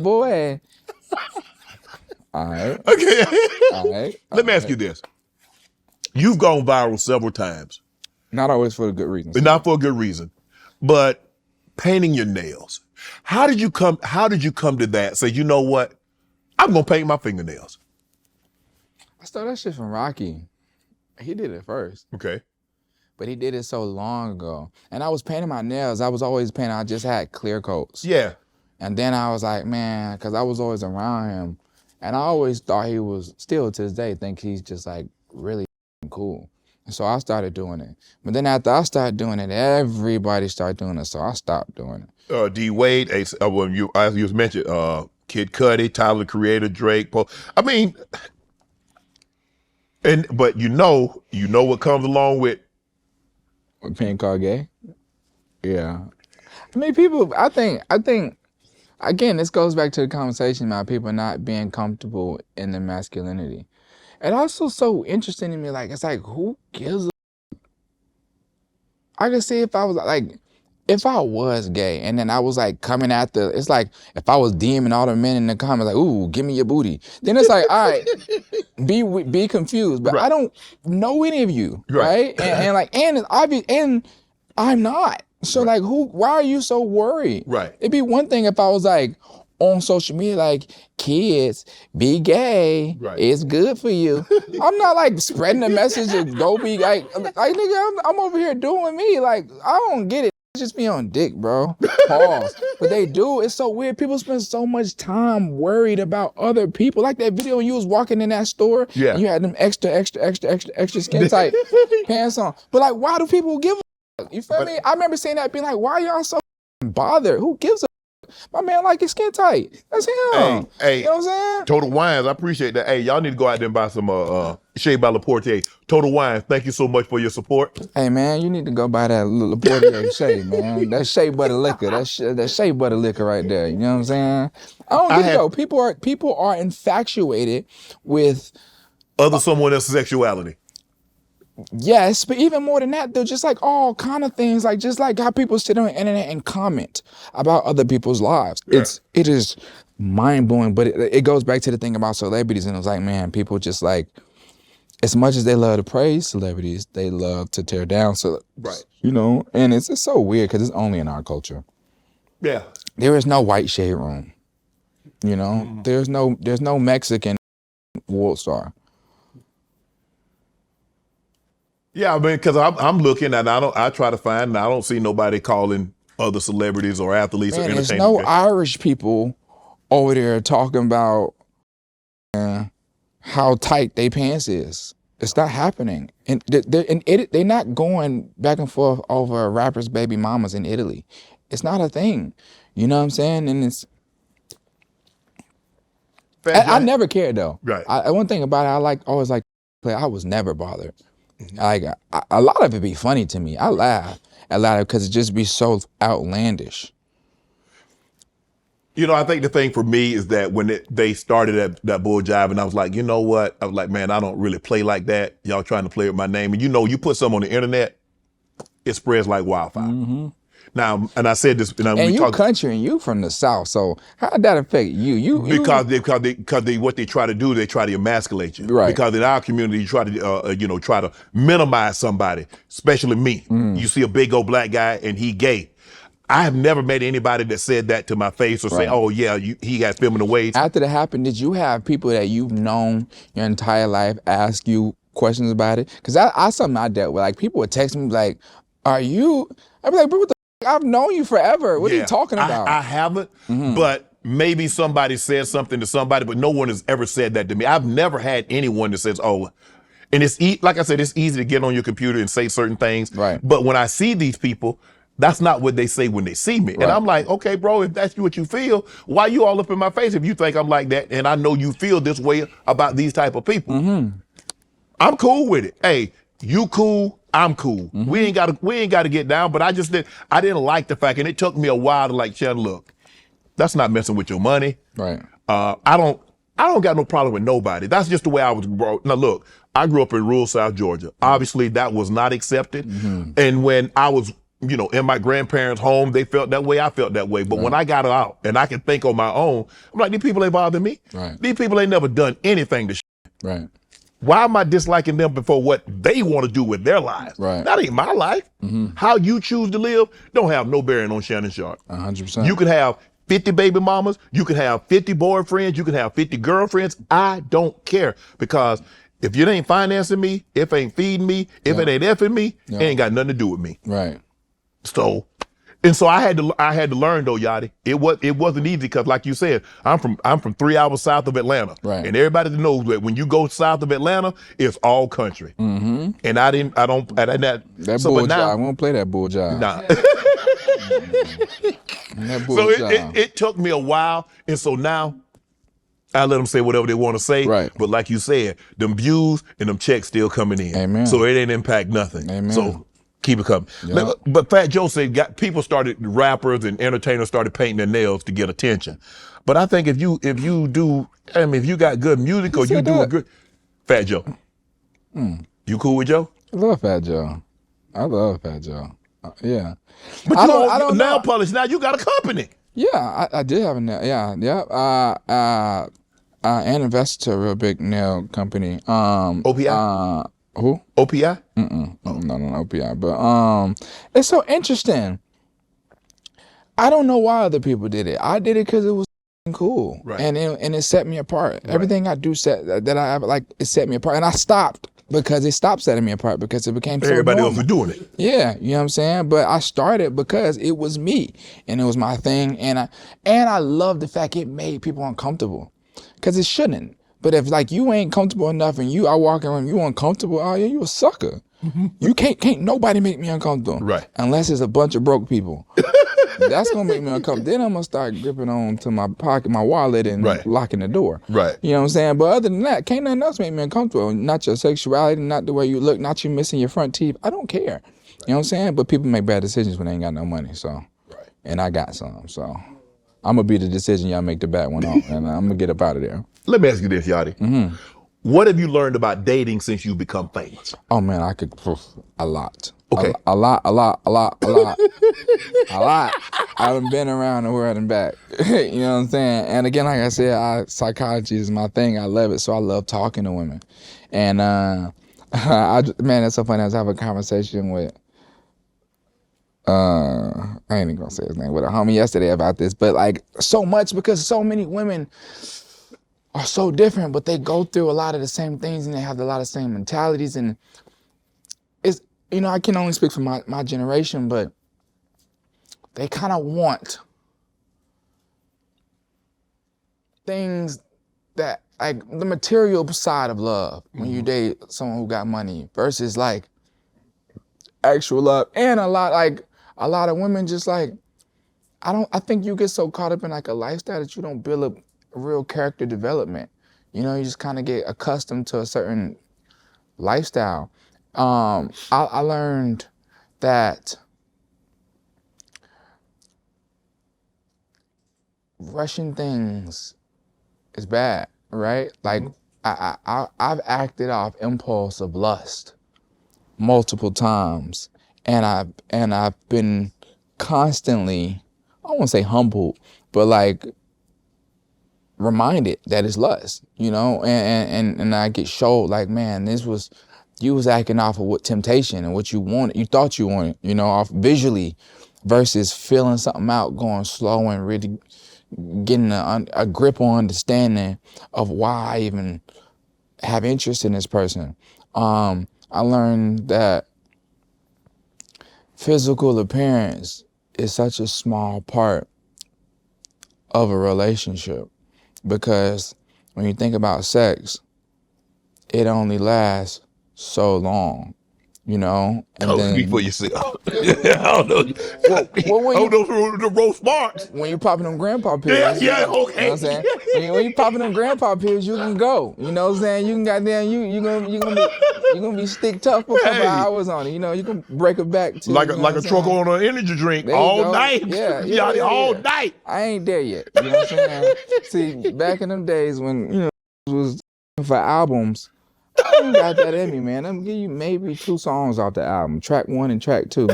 boy. All right. Okay. All right. Let me ask you this. You've gone viral several times. Not always for a good reason. But not for a good reason. But painting your nails. How did you come to that? Say, you know what? I'm gonna paint my fingernails. I stole that shit from Rocky. He did it first. Okay. But he did it so long ago. And I was painting my nails. I was always painting. I just had clear coats. Yeah. And then I was like, man, because I was always around him. And I always thought he was, still to this day, think he's just like really cool. And so I started doing it. But then after I started doing it, everybody started doing it. So I stopped doing it. D Wade, as you mentioned, Kid Cudi, Tyler the Creator, Drake, Paul. I mean, but you know what comes along with being called gay? Yeah. I mean, people, I think, again, this goes back to the conversation about people not being comfortable in their masculinity. And also so interesting to me, like, it's like, who gives a I could see if I was gay and then I was like coming at it's like if I was DMing all the men in the comments like, ooh, give me your booty. Then it's like, all right, be confused. But right. I don't know any of you, right? And it's obvious, and I'm not. So like, why are you so worried? Right. It'd be one thing if I was like on social media, like, kids, be gay. Right. It's good for you. I'm not like spreading the message of go be like nigga, I'm over here doing me. Like, I don't get it. Just be on dick, bro. Pause. But they do. It's so weird. People spend so much time worried about other people. Like that video when you was walking in that store, and you had them extra skin tight pants on. But like, why do people give a fuck? You feel me? I remember saying that, being like, why y'all so bothered? Who gives a my man like his skin tight. That's him. Hey, you know what I'm saying? Total Wines, I appreciate that. Hey, y'all need to go out there and buy some Shea by Laporte. Total Wines, thank you so much for your support. Hey man, you need to go buy that Laporte Shea, man. That Shea butter liquor. That Shea butter liquor right there. You know what I'm saying? I don't get it though. People are infatuated with someone else's sexuality. Yes, but even more than that, though, just like all kind of things, like just like how people sit on the internet and comment about other people's lives. Yeah. It is mind blowing, but it goes back to the thing about celebrities, and it was like, man, people just like, as much as they love to praise celebrities, they love to tear down celebrities. Right. You know, and it's so weird because it's only in our culture. Yeah. There is no white shade room. You know, there's no Mexican world star. Yeah, I mean, because I'm looking and I try to find, and I don't see nobody calling other celebrities or athletes or entertainers. There's no Irish people over there talking about how tight their pants is. It's not happening. And they're not going back and forth over rappers' baby mamas in Italy. It's not a thing. You know what I'm saying? And it's... I never cared, though. Right. One thing about it, I was never bothered. Like, a lot of it be funny to me. I laugh a lot of it because it just be so outlandish. You know, I think the thing for me is that when they started that bull jive, and I was like, you know what? I was like, man, I don't really play like that. Y'all trying to play with my name. And you know, you put something on the internet, it spreads like wildfire. Mm-hmm. Now, and I said this, and you country and you from the South, so how did that affect you? Because what they try to do, they try to emasculate you. Right. Because in our community, you try to try to minimize somebody, especially me. You see a big old black guy and he gay. I have never met anybody that said that to my face or say, oh yeah, he got feminine ways. After that happened, did you have people that you've known your entire life ask you questions about it? Because that's something I dealt with. Like, people would text me like, are you? I'd be like, but what the I've known you forever. What are you talking about? I haven't, but maybe somebody said something to somebody, but no one has ever said that to me. I've never had anyone that says, oh, and it's like I said, it's easy to get on your computer and say certain things. Right. But when I see these people, that's not what they say when they see me. Right. And I'm like, okay, bro, if that's what you feel, why you all up in my face if you think I'm like that? And I know you feel this way about these type of people. I'm cool with it. Hey, you cool. I'm cool. We ain't gotta get down, but I didn't like the fact, and it took me a while to like, Shannon, look, that's not messing with your money. Right. I don't got no problem with nobody. That's just the way I was brought. Now look, I grew up in rural South Georgia. Obviously that was not accepted. And when I was you know, in my grandparents' home, they felt that way. I felt that way. But when I got out and I can think on my own, I'm like, these people ain't bothering me. Right. These people ain't never done anything to Right. Why am I disliking them before what they want to do with their lives? Right. That ain't my life. How you choose to live don't have no bearing on Shannon Sharpe. 100%. You could have 50 baby mamas. You could have 50 boyfriends. You could have 50 girlfriends. I don't care, because if it ain't financing me, if it ain't feeding me, if it ain't effing me, it ain't got nothing to do with me. Right. So I had to learn though, Yachty. It wasn't easy, because like you said, I'm from 3 hours south of Atlanta. Right. And everybody knows that when you go south of Atlanta, it's all country. And That so, bull but now, job. I won't play that bull job. nah. That bull So job. it took me a while, and so now I let them say whatever they want to say. Right. But like you said, them views and them checks still coming in. Amen. So it ain't impact nothing. Amen. So keep it coming. Yep. But Fat Joe said rappers and entertainers started painting their nails to get attention. But I think if you got good music, or you do a good, Fat Joe. You cool with Joe? I love Fat Joe. I love Fat Joe. Yeah. But I don't nail know. polish now. You got a company. Yeah, I did have a nail. Yeah. And invested to a real big nail company. OPI? Who? OPI? No, OPI. But it's so interesting. I don't know why other people did it. I did it because it was cool, Right. and it set me apart. Right. Everything I do it set me apart, and I stopped because it stopped setting me apart because it became so Everybody normal. else was doing it. Yeah, you know what I'm saying? But I started because it was me and it was my thing, and I love the fact it made people uncomfortable, because it shouldn't. But if like you ain't comfortable enough and I walk around, you uncomfortable, oh yeah, you a sucker. You can't nobody make me uncomfortable. Right. Unless it's a bunch of broke people. That's gonna make me uncomfortable. Then I'm gonna start gripping on to my pocket, my wallet, and locking the door. Right. You know what I'm saying? But other than that, can't nothing else make me uncomfortable. Not your sexuality, not the way you look, not you missing your front teeth. I don't care. Right. You know what I'm saying? But people make bad decisions when they ain't got no money. So, and I got some. So, I'm gonna be the decision y'all make the bad one on, and I'm gonna get up out of there. Let me ask you this, Yachty. What have you learned about dating since you become famous? Oh man, I could a lot. Okay. A lot. A lot. I done been around the world and back. You know what I'm saying? And again, like I said, psychology is my thing. I love it. So I love talking to women. And man, that's so funny. I was having a conversation with I ain't even gonna say his name, with a homie yesterday about this. But like so much, because so many women are so different, but they go through a lot of the same things and they have a lot of the same mentalities. And it's, you know, I can only speak for my generation, but they kind of want things that, like the material side of love when you date someone who got money versus like actual love. And a lot of women just like, I think you get so caught up in like a lifestyle that you don't build up real character development. You know, you just kind of get accustomed to a certain lifestyle. I learned that rushing things is bad, right? Like I've acted off impulse of lust multiple times, and I've been constantly, I won't say humbled, but like reminded that it's lust, you know, and I get showed like, man, you was acting off of what temptation and what you wanted, you thought you wanted, you know, off visually, versus feeling something out, going slow and really getting a grip on understanding of why I even have interest in this person. I learned that physical appearance is such a small part of a relationship, because when you think about sex, it only lasts so long, you know? And then, speak for yourself. I don't know. The roast marks. when you popping them grandpa pills, Yeah, okay. You know what I'm saying? When you popping them grandpa pills, you can go. You know what I'm saying? You can goddamn, you're gonna be stick tough for a couple hours on it. You know, you can break it back to like a truck on an energy drink all night. Yeah, all night. I ain't there yet. You know what I'm saying? See, back in them days when, you know, it was for albums, I ain't got that in me, man. I'm gonna give you maybe 2 songs off the album, track 1 and track 2.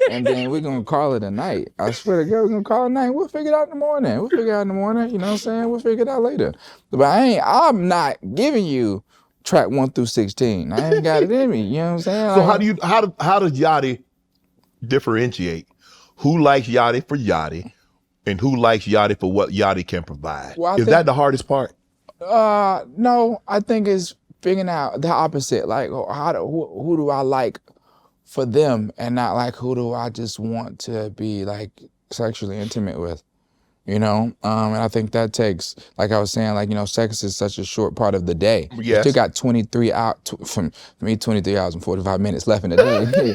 and then we're gonna call it a night. I swear to God, we're gonna call it a night. We'll figure it out in the morning. You know what I'm saying? We'll figure it out later. But I'm not giving you track 1 through 16. I ain't got it in me. You know what I'm saying? So how does Yachty differentiate who likes Yachty for Yachty and who likes Yachty for what Yachty can provide? Is that the hardest part? No, I think it's figuring out the opposite. Like, who do I like for them, and not like who do I just want to be like sexually intimate with, you know? And I think that takes, like I was saying, like, you know, sex is such a short part of the day. Yes. You still got 23 hours, for me, 23 hours and 45 minutes left in the day.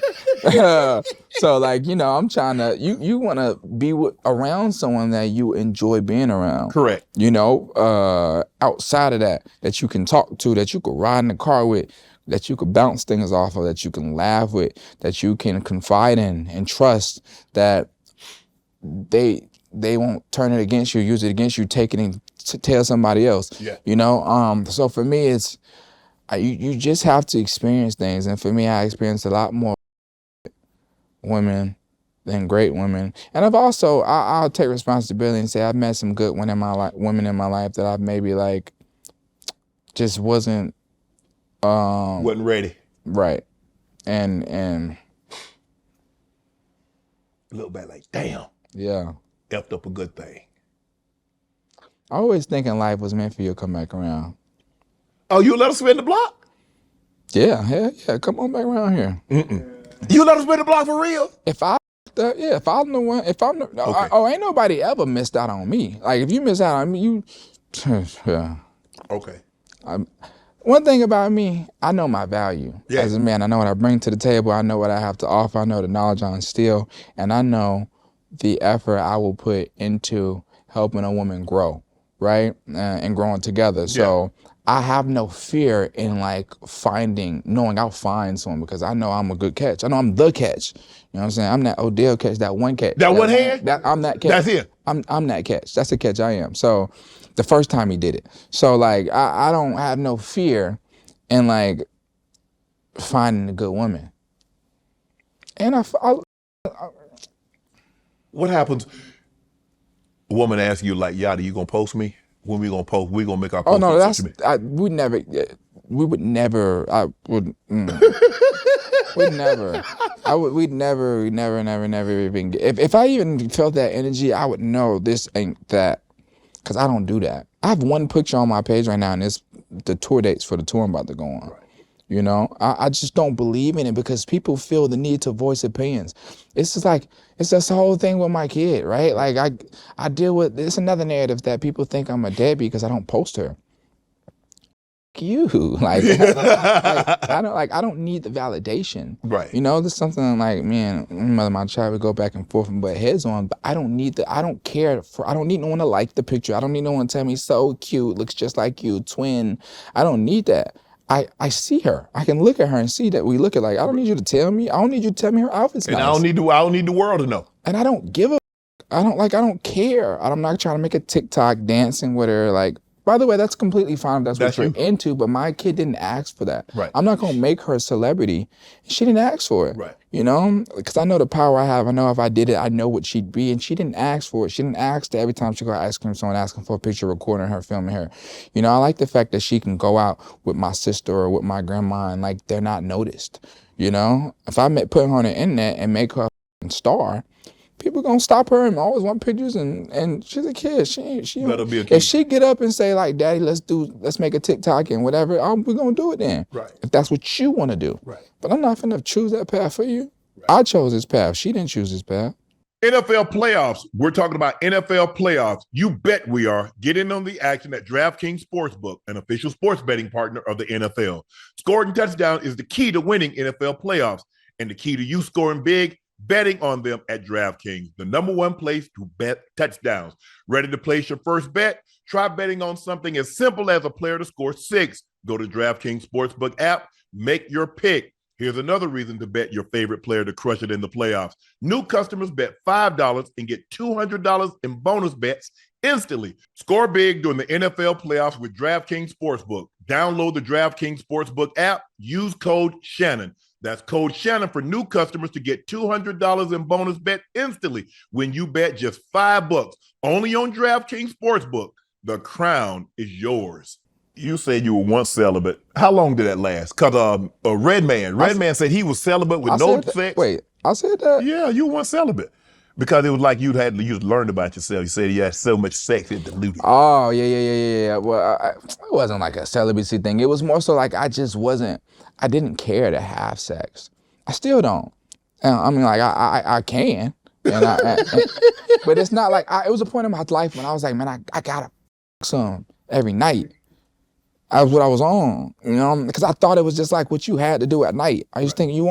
So like, you know, I'm trying to, you want to be around someone that you enjoy being around. Correct. You know, outside of that you can talk to, that you could ride in the car with, that you could bounce things off of, that you can laugh with, that you can confide in and trust, that they won't turn it against you, use it against you, take it to tell somebody else. Yeah. You know, so for me, it's you just have to experience things, and for me, I experienced a lot more women than great women, and I'll take responsibility and say I've met some good women in my life that I've maybe like just wasn't ready. Right. And a little bit like, damn. Yeah. Effed up a good thing. I always thinking life was meant for you to come back around. Oh, you let us spin the block? Yeah, hell yeah. Come on back around here. You let us spin the block for real? If I'm the one, ain't nobody ever missed out on me. Like, if you miss out on me, you, yeah. Okay. One thing about me, I know my value as a man. I know what I bring to the table. I know what I have to offer. I know the knowledge I instill, and I know the effort I will put into helping a woman grow, right? And growing together. So I have no fear in like knowing I'll find someone, because I know I'm a good catch. I know I'm the catch. You know what I'm saying? I'm that Odell catch, that one catch. That one hand? I'm that catch. That's it. I'm that catch. That's the catch I am. So the first time he did it. So like I don't have no fear in like finding a good woman. And what happens? A woman asks you like, Yachty, you gonna post me? When we gonna post? We gonna make our post? Oh no, we would never. We'd never even. If I even felt that energy, I would know this ain't that, because I don't do that. I have one picture on my page right now, and it's the tour dates for the tour I'm about to go on. Right. You know, I just don't believe in it, because people feel the need to voice opinions. It's just like, it's just the whole thing with my kid, right? Like I deal with, it's another narrative that people think I'm a deadbeat because I don't post her. You like, I don't need the validation, right? You know, there's something like me and mother, my child, we go back and forth and butt heads on, but I don't need I don't need no one to like the picture. I don't need no one to tell me so cute, looks just like you, twin. I don't need that. I see her. I can look at her and see that we look alike. I don't need you to tell me. I don't need you to tell me her outfit's nice. And I don't need the world to know. And I don't give a. I don't care. I'm not trying to make a TikTok dancing with her. Like, by the way, that's completely fine if that's what you're into, but my kid didn't ask for that. Right. I'm not going to make her a celebrity. She didn't ask for it. Right. You know, because I know the power I have. I know if I did it, I know what she'd be. And she didn't ask for it. She didn't ask to every time she go ice cream, someone asking for a picture, recording her, filming her. You know, I like the fact that she can go out with my sister or with my grandma and like they're not noticed. You know, if I put her on the internet and make her a star, people gonna stop her and always want pictures, and she's a kid. She let her be a kid. If she get up and say like, "Daddy, let's make a TikTok and whatever," we're gonna do it then. Right. If that's what you want to do. Right. But I'm not gonna choose that path for you. Right. I chose this path. She didn't choose this path. NFL playoffs. We're talking about NFL playoffs. You bet we are. Get in on the action at DraftKings Sportsbook, an official sports betting partner of the NFL. Scoring touchdown is the key to winning NFL playoffs, and the key to you scoring big, betting on them at DraftKings, the #1 place to bet touchdowns. Ready to place your first bet? Try betting on something as simple as a player to score 6. Go to DraftKings Sportsbook app, make your pick. Here's another reason to bet your favorite player to crush it in the playoffs. New customers bet $5 and get $200 in bonus bets instantly. Score big during the NFL playoffs with DraftKings Sportsbook. Download the DraftKings Sportsbook app. Use code Shannon. That's code Shannon for new customers to get $200 in bonus bet instantly when you bet just $5 only on DraftKings Sportsbook. The crown is yours. You said you were once celibate. How long did that last? Because Redman said he was celibate with no sex. Wait, I said that? Yeah, you were once celibate. Because it was like you learned about yourself. You said you had so much sex it diluted. Oh, yeah. Well, it wasn't like a celibacy thing. It was more so like I didn't care to have sex. I still don't. I mean, like I can, but it's not like it was a point in my life when I was like, man, I gotta some every night. That was what I was on, you know, because I thought it was just like what you had to do at night. I used to think you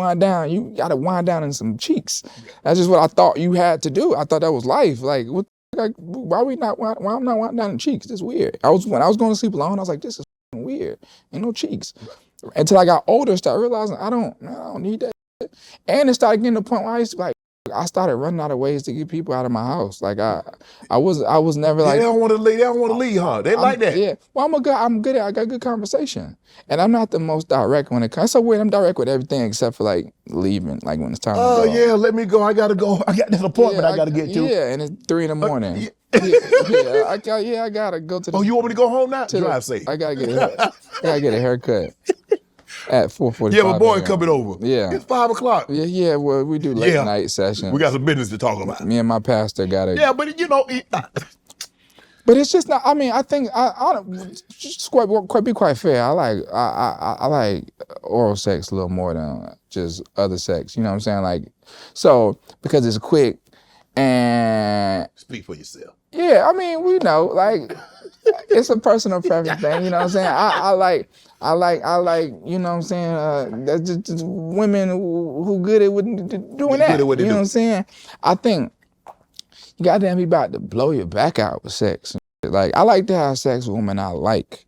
gotta wind down in some cheeks. That's just what I thought you had to do. I thought that was life. Like, why I'm not winding down in cheeks? This is weird. When I was going to sleep alone, I was like, this is weird. Ain't no cheeks. Until I got older, started realizing I don't need that. And it started getting to the point where I started running out of ways to get people out of my house. Like I was never like, they don't want to leave, huh? They like that. Yeah. Well, I got good conversation. And I'm not the most direct when it comes. It's so weird. I'm direct with everything except for like leaving, like when it's time to go. Oh yeah, let me go. I gotta go. I got this appointment I gotta get to. Yeah, and it's 3 a.m. I gotta go to the. Oh, you want me to go home now? Drive safe. I gotta get a haircut. At 4:45. Yeah, my boy coming over. Yeah. It's 5 o'clock. Yeah, well, we do late night sessions. We got some business to talk about. Me and my pastor got it. Yeah, but you know. But it's just not, I mean, I think, just be quite fair. I like oral sex a little more than just other sex. You know what I'm saying? Like, so, because it's quick and. Speak for yourself. Yeah, I mean, we know, like, it's a personal preference thing, you know what I'm saying? I like, you know what I'm saying? That's just women who good at doing that. You know what I'm saying? I think you goddamn be about to blow your back out with sex. Like, I like to have sex with women I like,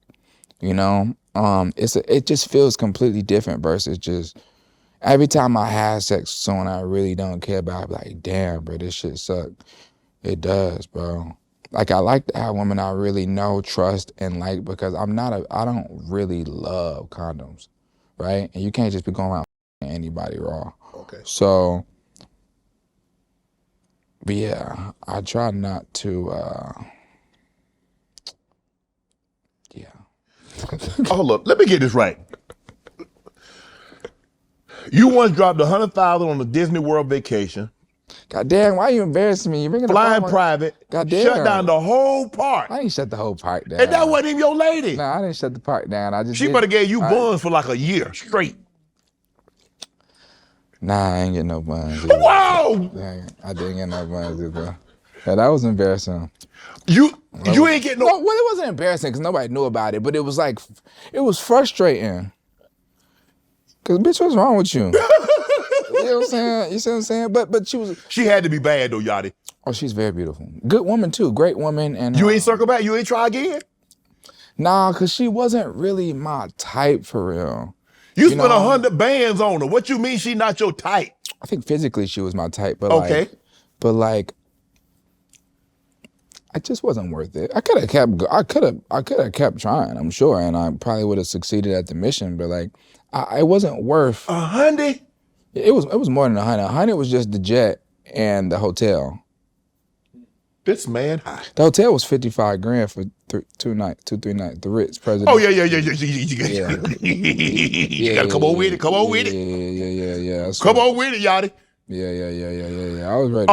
you know? It just feels completely different versus just every time I have sex with someone I really don't care about, I'm like, damn, bro, this shit suck. It does, bro. Like, I like to have women I really know, trust, and like, because I don't really love condoms, right? And you can't just be going around anybody raw. Okay. So, but yeah, I try not to, yeah. Hold up, let me get this right. You once dropped $100,000 on a Disney World vacation. God damn, why are you embarrassing me? You're flying private. God damn. Shut down the whole park. I didn't shut the whole park down. And that wasn't even your lady. No, I didn't shut the park down. She better gave you buns for like a year straight. Nah, I ain't getting no buns. Whoa! I didn't get no buns either. Yeah, that was embarrassing. You ain't getting no. Well, it wasn't embarrassing because nobody knew about it, but it was like, it was frustrating. Cause bitch, what's wrong with you? You know what I'm saying? You see what I'm saying? But she had to be bad though, Yachty. Oh, she's very beautiful. Good woman too. Great woman. And you ain't circle back? You ain't try again? Nah, cause she wasn't really my type for real. You spent 100 bands on her. What you mean she not your type? I think physically she was my type, but okay. It just wasn't worth it. I could have kept trying, I'm sure, and I probably would have succeeded at the mission, but like, it wasn't worth. 100? It was more than 100. 100 was just the jet and the hotel. This man high. The hotel was $55,000 for 3 nights. The Ritz President. Oh yeah. You gotta come on with it. Come on with it. Yeah. Come on with it, Yachty. Yeah. I was ready.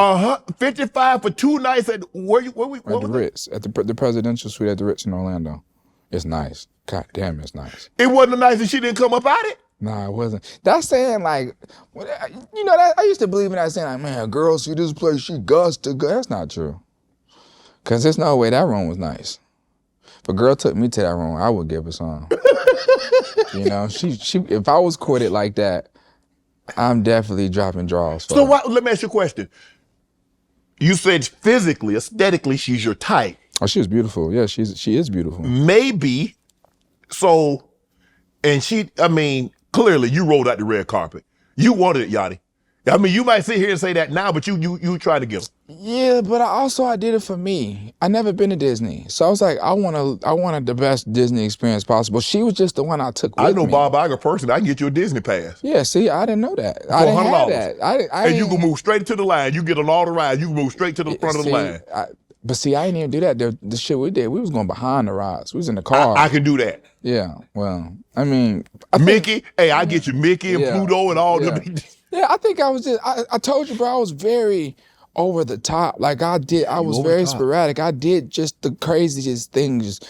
55 for 2 nights at where we? At the Ritz, at the presidential suite at the Ritz in Orlando. It's nice. God damn, it's nice. It wasn't nice and she didn't come up out it. Nah, it wasn't. That's saying like, you know, that I used to believe in that saying like, man, a girl see this place, she guts to go. That's not true. Cause there's no way that room was nice. If a girl took me to that room, I would give her some. You know, she. If I was courted like that, I'm definitely dropping draws. So let me ask you a question. You said physically, aesthetically, she's your type. Oh, she was beautiful. Yeah, she is beautiful. Maybe. So, and clearly you rolled out the red carpet. You wanted it, Yachty. I mean, you might sit here and say that now, but you tried to get her. Yeah, but I did it for me. I never been to Disney, so I was like, I wanted the best Disney experience possible. She was just the one I took with I know me. Bob Iger personally. I can get you a Disney pass. Yeah, see, I didn't know that. For I didn't have $100. that. I And you can move straight to the line. You get on all the rides. You can move straight to the front of the line. But see, I didn't even do that. The shit we did, we was going behind the rides. We was in the car. I can do that. Yeah, well, I mean, Mickey, hey, I get you Mickey and Pluto and all them. Yeah, I think I was just, I told you, bro, I was very over the top. Like I was very sporadic. I did just the craziest things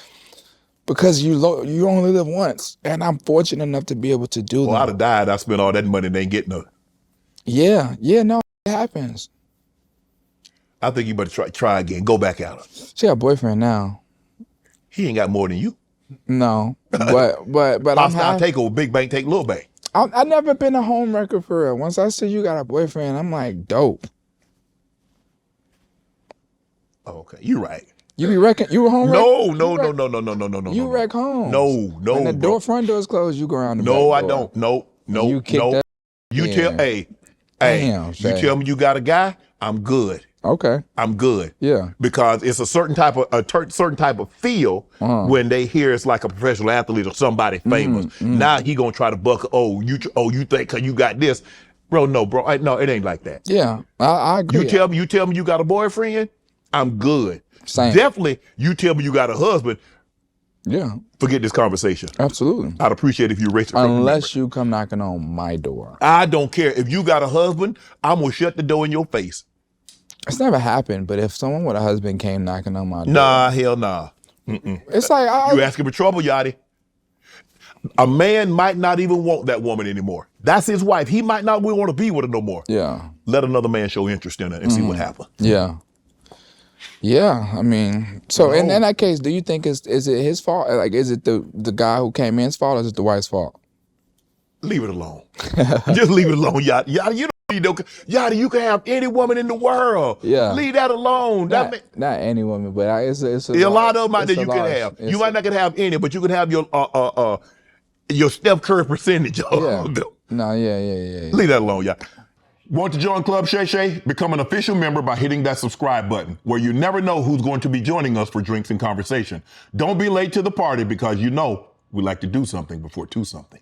because you only live once. And I'm fortunate enough to be able to do that. Well, I'd have died. I spent all that money and ain't getting nothing. Yeah, no, it happens. I think you better try again. Go back at her. She got a boyfriend now. He ain't got more than you. No, but I'll take over big bank, take little bank. I never been a home wrecker for real. Once I see you got a boyfriend, I'm like, dope. Okay, you're right. You be wrecking? You a home wrecker? No. You wreck homes. No. When the front door's closed, you go around the back door. door. I don't. No. You kick that. You tell, hey, you tell me you got a guy, I'm good. Okay. I'm good. Yeah. Because it's a certain type of feel when they hear it's like a professional athlete or somebody famous. Now he gonna try to buck. You think because you got this, bro? No, bro. No, it ain't like that. Yeah, I agree. You tell me you got a boyfriend, I'm good. Same. Definitely. You tell me you got a husband. Yeah. Forget this conversation. Absolutely. I'd appreciate if you erase it. Unless you come knocking on my door. I don't care. If you got a husband, I'm gonna shut the door in your face. It's never happened, but if someone with a husband came knocking on my door. Nah, hell nah. It's like you asking for trouble, Yachty. A man might not even want that woman anymore. That's his wife. He might not want to be with her no more. Yeah. Let another man show interest in her and see what happens. Yeah. Yeah, I mean, so in that case, do you think is it his fault? Like, is it the guy who came in's fault, or is it the wife's fault? Leave it alone. Just leave it alone, Yachty. Yachty, you don't need no. Yachty, you can have any woman in the world. Yeah. Leave that alone. Not any woman, but it's a lot of them out there you can have. You might not can have any, but you can have your Steph Curry percentage of them. No, yeah. Leave that alone, Yachty. Want to join Club Shay Shay? Become an official member by hitting that subscribe button, where you never know who's going to be joining us for drinks and conversation. Don't be late to the party because you know we like to do something before two something.